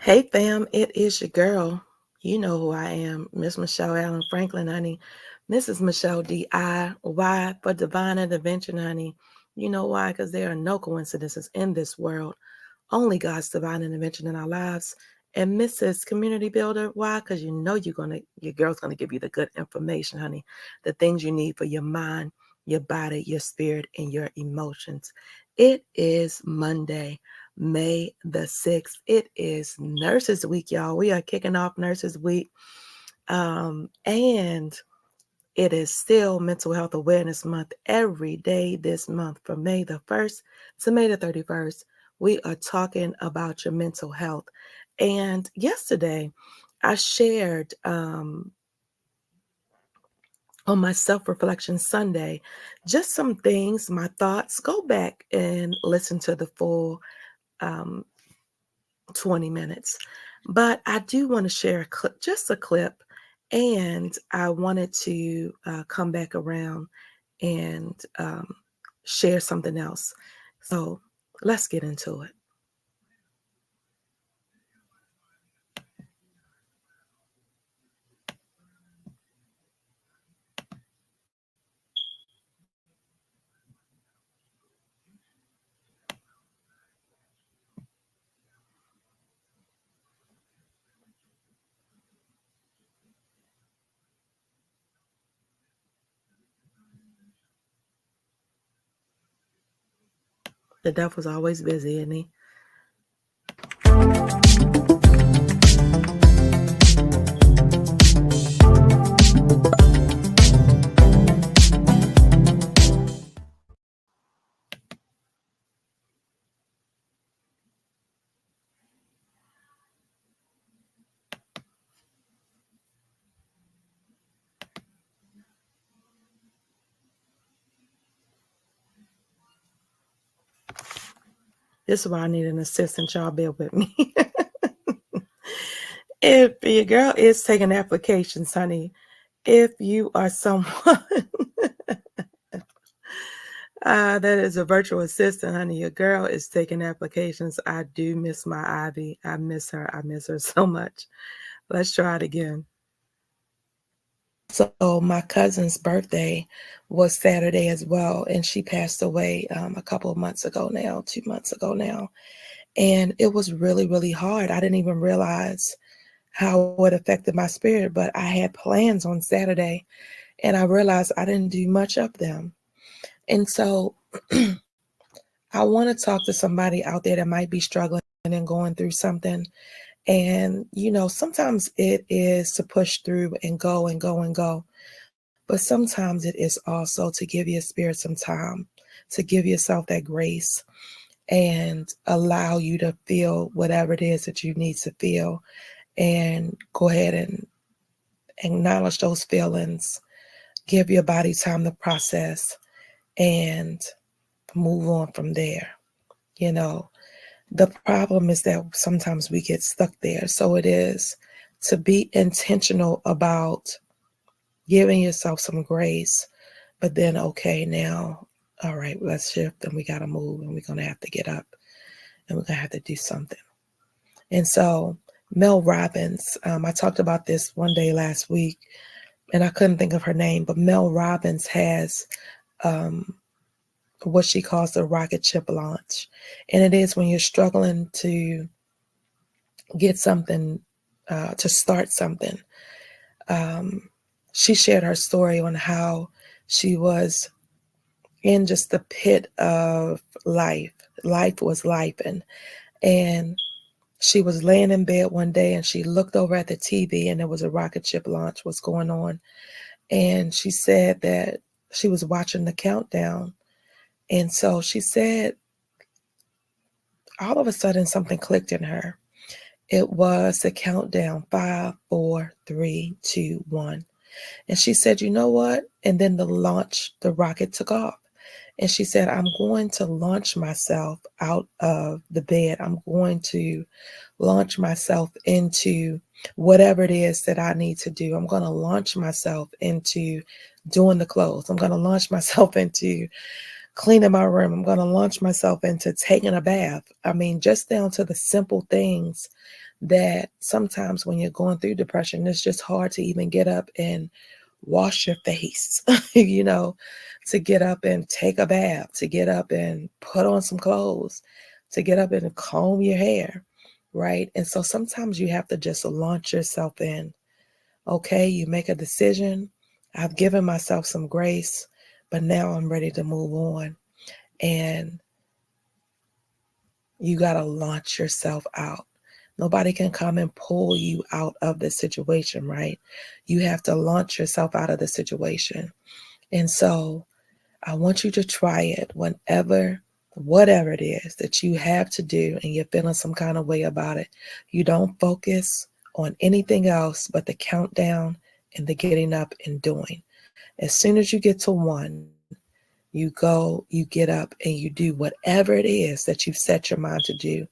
Hey fam, it is your girl. You know who I am, Miss Michelle Allen Franklin, honey. Mrs. Michelle D.I.Y. for Divine Intervention, honey. You know why? Because there are no coincidences in this world. Only God's divine intervention in our lives. And Mrs. Community Builder, why? Because you know your girl's gonna give you the good information, honey. The things you need for your mind, your body, your spirit, and your emotions. It is Monday, May the 6th. It is Nurses Week, y'all. We are kicking off Nurses Week. And it is still Mental Health Awareness Month every day this month from May the 1st to May the 31st. We are talking about your mental health. And yesterday, I shared on my self-reflection Sunday just some things, my thoughts. Go back and listen to the full um, 20 minutes. But I do want to share just a clip, and I wanted to come back around and share something else. So let's get into it. The devil's always busy, isn't he? This is why I need an assistant. Y'all bear with me. If your girl is taking applications, honey, if you are someone that is a virtual assistant, honey, your girl is taking applications. I do miss my Ivy. I miss her. I miss her so much. Let's try it again. So my cousin's birthday was Saturday as well, and she passed away a couple of months ago now, 2 months ago now. And it was really, really hard. I didn't even realize how it affected my spirit, but I had plans on Saturday, and I realized I didn't do much of them. And so I want to talk to somebody out there that might be struggling and going through something. And, sometimes it is to push through and go and go and go. But sometimes it is also to give your spirit some time, to give yourself that grace and allow you to feel whatever it is that you need to feel, and go ahead and acknowledge those feelings, give your body time to process, and move on from there. The problem is that sometimes we get stuck there. So it is to be intentional about giving yourself some grace, but then, okay, now, all right, let's shift and we got to move, and we're going to have to get up and we're going to have to do something. And so Mel Robbins, I talked about this one day last week, and I couldn't think of her name, but Mel Robbins has what she calls the rocket ship launch. And it is when you're struggling to get something, to start something. She shared her story on how she was in just the pit of life. Life was life. And she was laying in bed one day, and she looked over at the TV, and there was a rocket ship launch was going on. And she said that she was watching the countdown. And so she said, all of a sudden, something clicked in her. It was the countdown, 5, 4, 3, 2, 1. And she said, you know what? And then the rocket took off. And she said, I'm going to launch myself out of the bed. I'm going to launch myself into whatever it is that I need to do. I'm going to launch myself into doing the clothes. I'm going to launch myself into cleaning my room. I'm going to launch myself into taking a bath. I mean, just down to the simple things that sometimes when you're going through depression, it's just hard to even get up and wash your face, to get up and take a bath, to get up and put on some clothes, to get up and comb your hair, right? And so sometimes you have to just launch yourself in. Okay, you make a decision. I've given myself some grace, but now I'm ready to move on. And you got to launch yourself out. Nobody can come and pull you out of the situation, right? You have to launch yourself out of the situation. And so I want you to try it whatever it is that you have to do and you're feeling some kind of way about it. You don't focus on anything else but the countdown and the getting up and doing. As soon as you get to one, you go, you get up, and you do whatever it is that you've set your mind to do.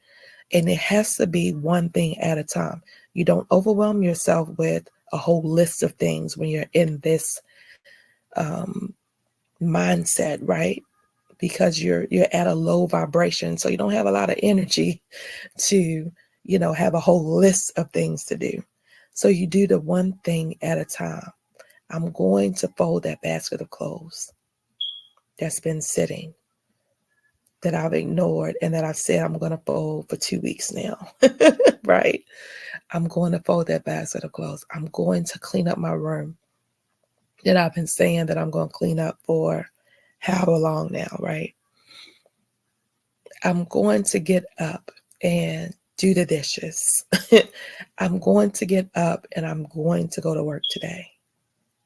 And it has to be one thing at a time. You don't overwhelm yourself with a whole list of things when you're in this mindset, right? Because you're at a low vibration, so you don't have a lot of energy to, have a whole list of things to do. So you do the one thing at a time. I'm going to fold that basket of clothes that's been sitting, that I've ignored, and that I've said I'm going to fold for 2 weeks now, right? I'm going to fold that basket of clothes. I'm going to clean up my room that I've been saying that I'm going to clean up for however long now, right? I'm going to get up and do the dishes. I'm going to get up and I'm going to go to work today,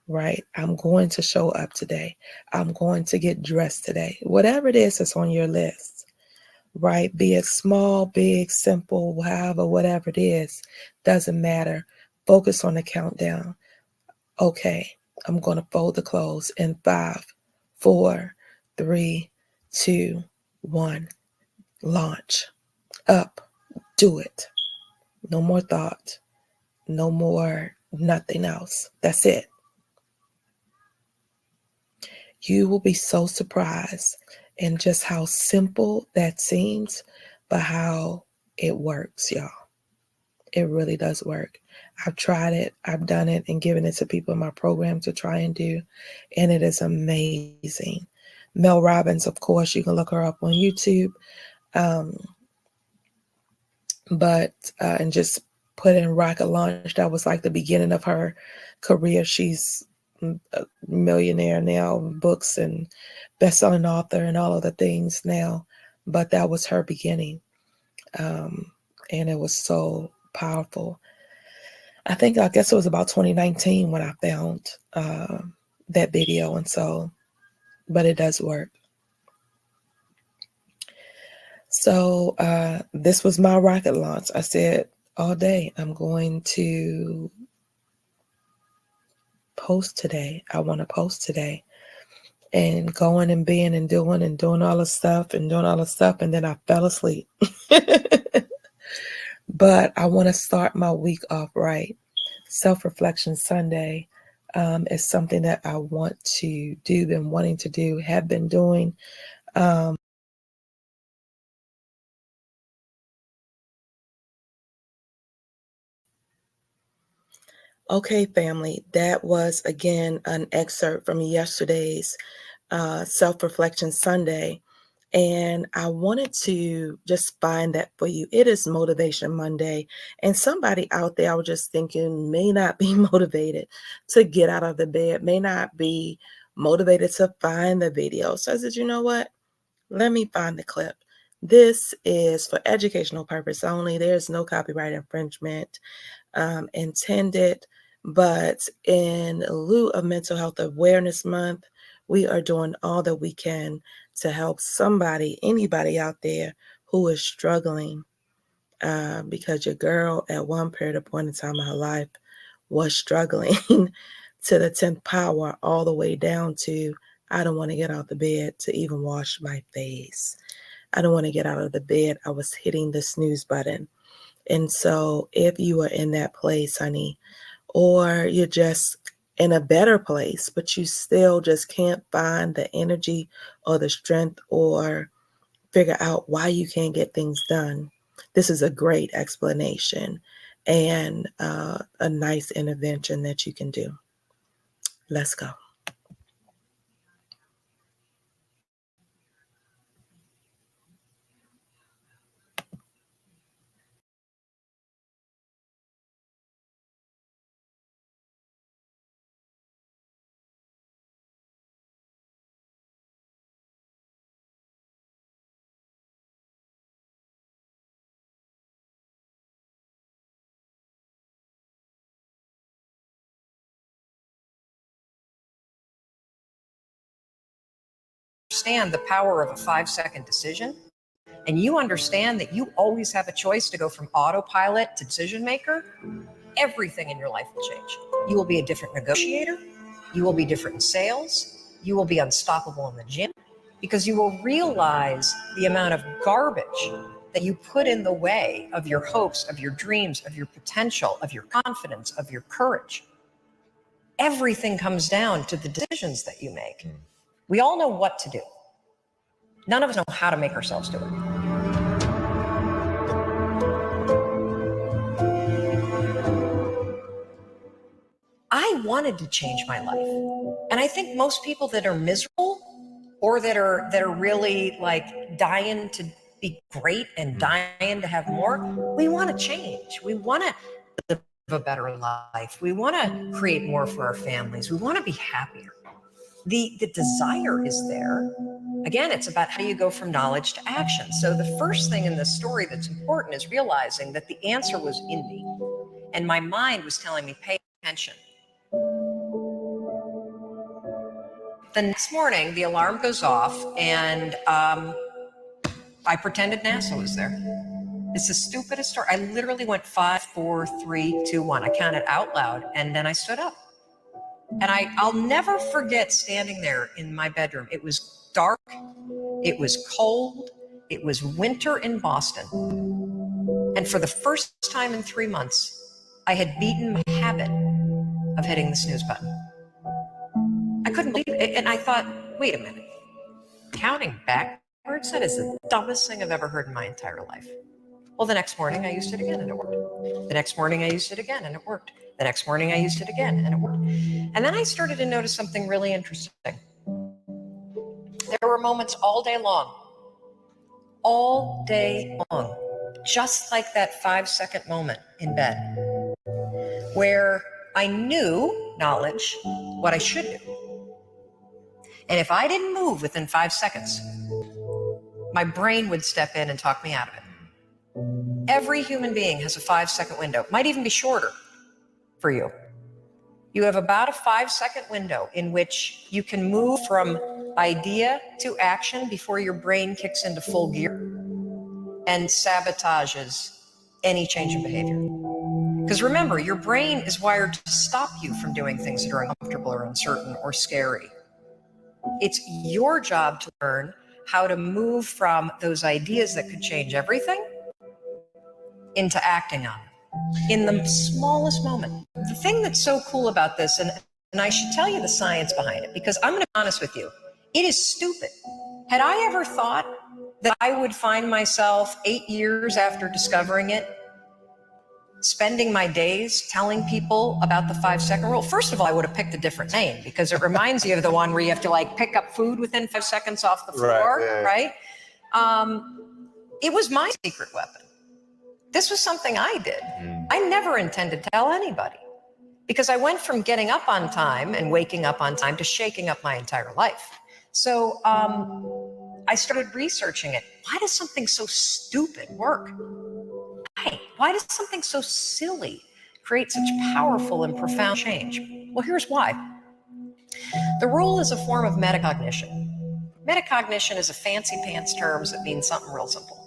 right? I'm going to show up today. I'm going to get dressed today. Whatever it is that's on your list, right? Be it small, big, simple, however, whatever it is, doesn't matter. Focus on the countdown. Okay, I'm going to fold the clothes in 5, 4, 3, 2, 1. Launch. Up. Do it. No more thought. No more nothing else. That's it. You will be so surprised in just how simple that seems, but how it works, y'all. It really does work. I've tried it. I've done it and given it to people in my program to try and do, and it is amazing. Mel Robbins, of course, you can look her up on YouTube. And just put in Rocket Launch. That was like the beginning of her career. She's a millionaire now, books and best-selling author and all of the things now. But that was her beginning. And it was so powerful. I guess it was about 2019 when I found that video. But it does work. So this was my rocket launch. I said all day, I'm going to post today. I want to post today. And going and being and doing all the stuff and doing all the stuff. And then I fell asleep. But I want to start my week off right. Self-Reflection Sunday is something that I want to do, been wanting to do, have been doing. Okay, family, that was again an excerpt from yesterday's Self-Reflection Sunday. And I wanted to just find that for you. It is Motivation Monday. And somebody out there, I was just thinking, may not be motivated to get out of the bed, may not be motivated to find the video. So I said, you know what? Let me find the clip. This is for educational purpose only. There's no copyright infringement intended. But in lieu of Mental Health Awareness Month, we are doing all that we can to help anybody out there who is struggling, because your girl at one period of point in time in her life was struggling to the 10th power, all the way down to, I don't want to get out the bed to even wash my face. I don't want to get out of the bed. I was hitting the snooze button. And so if you are in that place, honey, or you're just in a better place, but you still just can't find the energy or the strength or figure out why you can't get things done, this is a great explanation and a nice intervention that you can do. Let's go. Understand the power of a 5-second decision, and you understand that you always have a choice to go from autopilot to decision maker, everything in your life will change. You will be a different negotiator. You will be different in sales. You will be unstoppable in the gym, because you will realize the amount of garbage that you put in the way of your hopes, of your dreams, of your potential, of your confidence, of your courage. Everything comes down to the decisions that you make. We all know what to do. None of us know how to make ourselves do it. I wanted to change my life. And I think most people that are miserable or that are really like dying to be great and dying to have more, we want to change. We want to live a better life. We want to create more for our families. We want to be happier. The desire is there. Again, it's about how you go from knowledge to action. So the first thing in this story that's important is realizing that the answer was in me. And my mind was telling me, pay attention. The next morning, the alarm goes off, and I pretended NASA was there. It's the stupidest story. I literally went 5, 4, 3, 2, 1. I counted out loud, and then I stood up. And I'll never forget standing there in my bedroom. It was dark. It was cold. It was winter in Boston. And for the first time in 3 months, I had beaten my habit of hitting the snooze button. I couldn't believe it. And I thought, wait a minute. Counting backwards? That is the dumbest thing I've ever heard in my entire life. Well, the next morning I used it again and it worked. The next morning I used it again and it worked. The next morning I used it again and it worked. And then I started to notice something really interesting. There were moments all day long, just like that 5-second moment in bed, where I knew knowledge what I should do. And if I didn't move within 5 seconds, my brain would step in and talk me out of it. Every human being has a 5-second window, might even be shorter for you. You have about a 5-second window in which you can move from idea to action before your brain kicks into full gear and sabotages any change in behavior. Because remember, your brain is wired to stop you from doing things that are uncomfortable or uncertain or scary. It's your job to learn how to move from those ideas that could change everything into acting on it in the smallest moment. The thing that's so cool about this, and I should tell you the science behind it, because I'm going to be honest with you, it is stupid. Had I ever thought that I would find myself 8 years after discovering it, spending my days telling people about the 5-second rule? First of all, I would have picked a different name, because it reminds you of the one where you have to like pick up food within 5 seconds off the floor, right? It was my secret weapon. This was something I did. I never intended to tell anybody, because I went from getting up on time and waking up on time to shaking up my entire life. So I started researching it. Why does something so stupid work? Why does something so silly create such powerful and profound change? Well, here's why. The rule is a form of metacognition. Metacognition is a fancy pants term that means something real simple.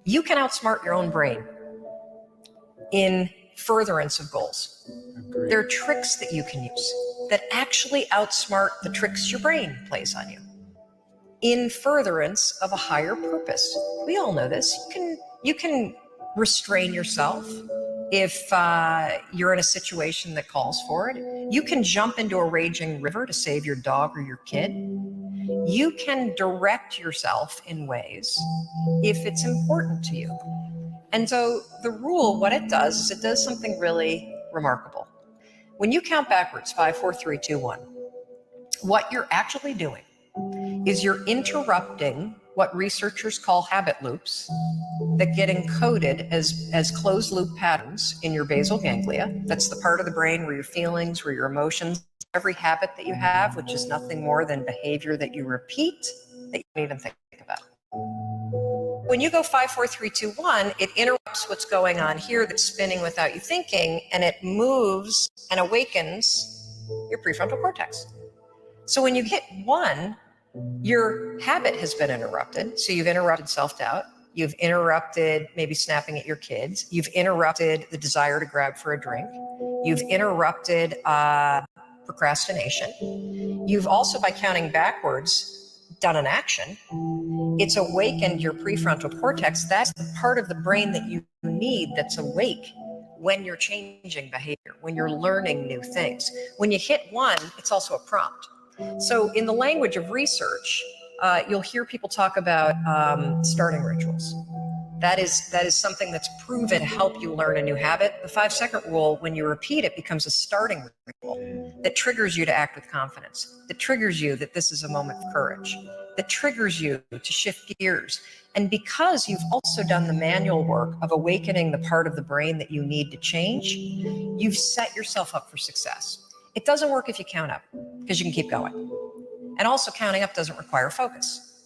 You can outsmart your own brain in furtherance of goals. Agreed. There are tricks that you can use that actually outsmart the tricks your brain plays on you in furtherance of a higher purpose. We all know this. You can restrain yourself if you're in a situation that calls for it. You can jump into a raging river to save your dog or your kid. You can direct yourself in ways if it's important to you. And so the rule, what it does is it does something really remarkable. When you count backwards, 5, 4, 3, 2, 1, what you're actually doing is you're interrupting what researchers call habit loops that get encoded as closed loop patterns in your basal ganglia. That's the part of the brain where your feelings, where your emotions, every habit that you have, which is nothing more than behavior that you repeat that you don't even think about. When you go 5, 4, 3, 2, 1, it interrupts what's going on here that's spinning without you thinking, and it moves and awakens your prefrontal cortex. So when you hit 1, your habit has been interrupted. So you've interrupted self-doubt. You've interrupted maybe snapping at your kids. You've interrupted the desire to grab for a drink. You've interrupted procrastination. You've also, by counting backwards, done an action. It's awakened your prefrontal cortex. That's the part of the brain that you need that's awake when you're changing behavior, when you're learning new things. When you hit 1, it's also a prompt. So in the language of research, you'll hear people talk about starting rituals. That is something that's proven to help you learn a new habit. The 5-second rule, when you repeat it, becomes a starting ritual that triggers you to act with confidence, that triggers you that this is a moment of courage, that triggers you to shift gears. And because you've also done the manual work of awakening the part of the brain that you need to change, you've set yourself up for success. It doesn't work if you count up, because you can keep going. And also, counting up doesn't require focus.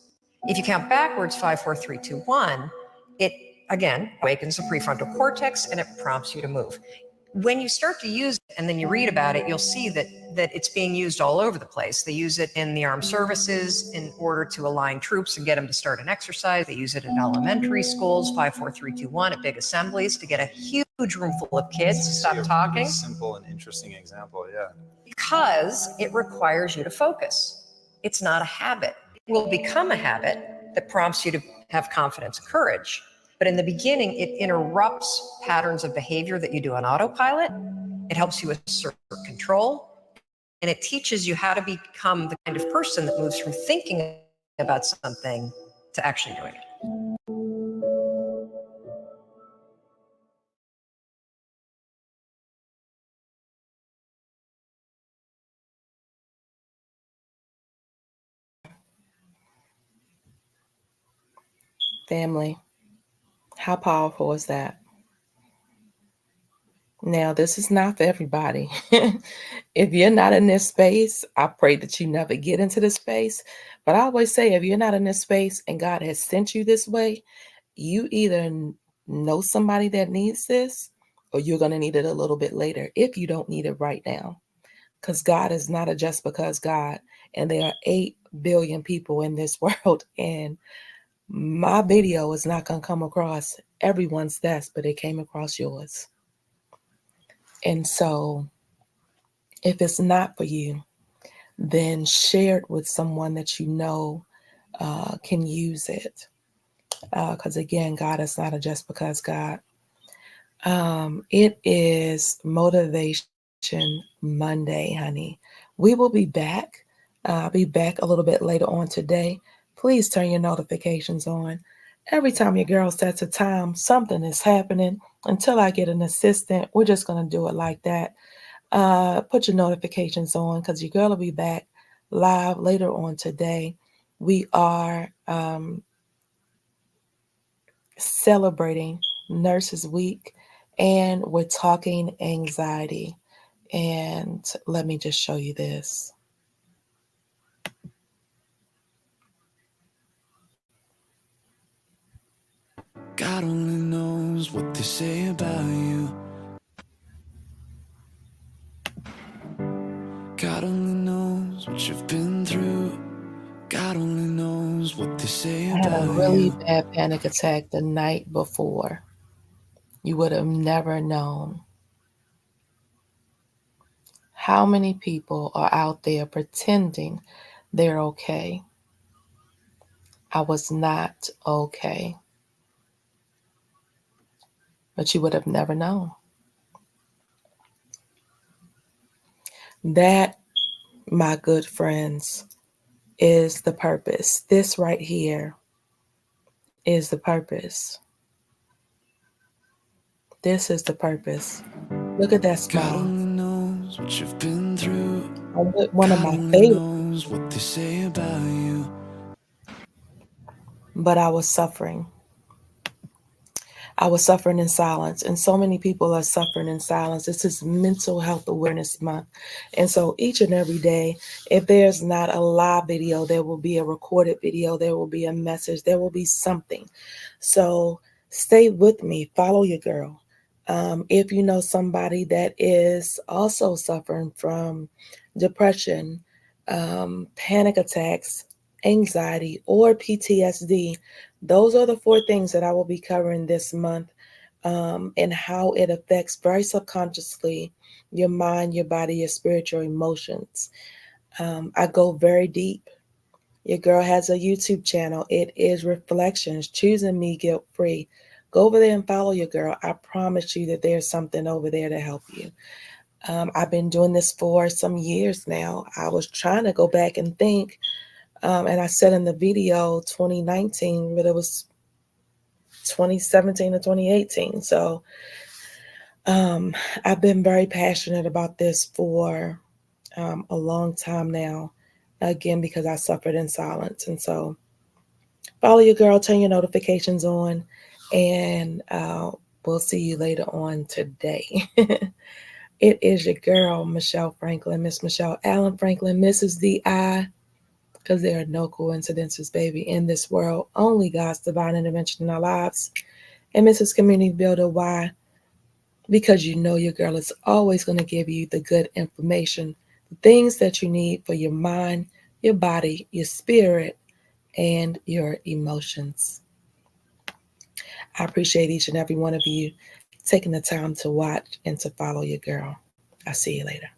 If you count backwards, 5, 4, 3, 2, 1, it, again, awakens the prefrontal cortex and it prompts you to move. When you start to use it and then you read about it, you'll see that it's being used all over the place. They use it in the armed services in order to align troops and get them to start an exercise. They use it in elementary schools, 5, 4, 3, 2, 1, at big assemblies to get a huge room full of kids to stop talking. Simple and interesting example, yeah. Because it requires you to focus. It's not a habit. It will become a habit that prompts you to have confidence and courage. But in the beginning, it interrupts patterns of behavior that you do on autopilot. It helps you assert control. And it teaches you how to become the kind of person that moves from thinking about something to actually doing it. Family, how powerful is that? Now, this is not for everybody. If you're not in this space, I pray that you never get into this space. But I always say, if you're not in this space and God has sent you this way, you either know somebody that needs this or you're going to need it a little bit later if you don't need it right now. Because God is not a just because God. And there are 8 billion people in this world. And my video is not going to come across everyone's desk, but it came across yours. And so if it's not for you, then share it with someone that you know can use it. Because again, God is not a just because God. It is Motivation Monday, honey. We will be back. I'll be back a little bit later on today. Please turn your notifications on. Every time your girl sets a time, something is happening. Until I get an assistant, we're just going to do it like that. Put your notifications on because your girl will be back live later on today. We are celebrating Nurses Week and we're talking anxiety. And let me just show you this. God only knows what they say about you. God only knows what you've been through. God only knows what they say I had about a really you. bad panic attack the night before. You would have never known. How many people are out there pretending they're okay? I was not okay. But you would have never known. That, my good friends, is the purpose. This right here is the purpose. This is the purpose. Look at that God smile. only knows what you've been through. One of God my only favorites. knows what they say about you. But I was suffering. I was suffering in silence, and so many people are suffering in silence. This is Mental Health Awareness Month. And so each and every day, if there's not a live video, there will be a recorded video, there will be a message, there will be something. So stay with me, follow your girl. If you know somebody that is also suffering from depression, panic attacks, anxiety, or PTSD, those are the 4 things that I will be covering this month, and how it affects very subconsciously your mind, your body, your spirit, your emotions. I go very deep. Your girl has a YouTube channel. It is Reflections, Choosing Me Guilt Free. Go over there and follow your girl. I promise you that there's something over there to help you. I've been doing this for some years now. I was trying to go back and think, and I said in the video 2019, but it was 2017 to 2018. So I've been very passionate about this for a long time now, again, because I suffered in silence. And so follow your girl, turn your notifications on, and we'll see you later on today. It is your girl, Michelle Franklin, Miss Michelle Allen Franklin, Mrs. D.I., because there are no coincidences, baby, in this world. Only God's divine intervention in our lives. And Mrs. Community Builder, why? Because you know your girl is always going to give you the good information, the things that you need for your mind, your body, your spirit, and your emotions. I appreciate each and every one of you taking the time to watch and to follow your girl. I'll see you later.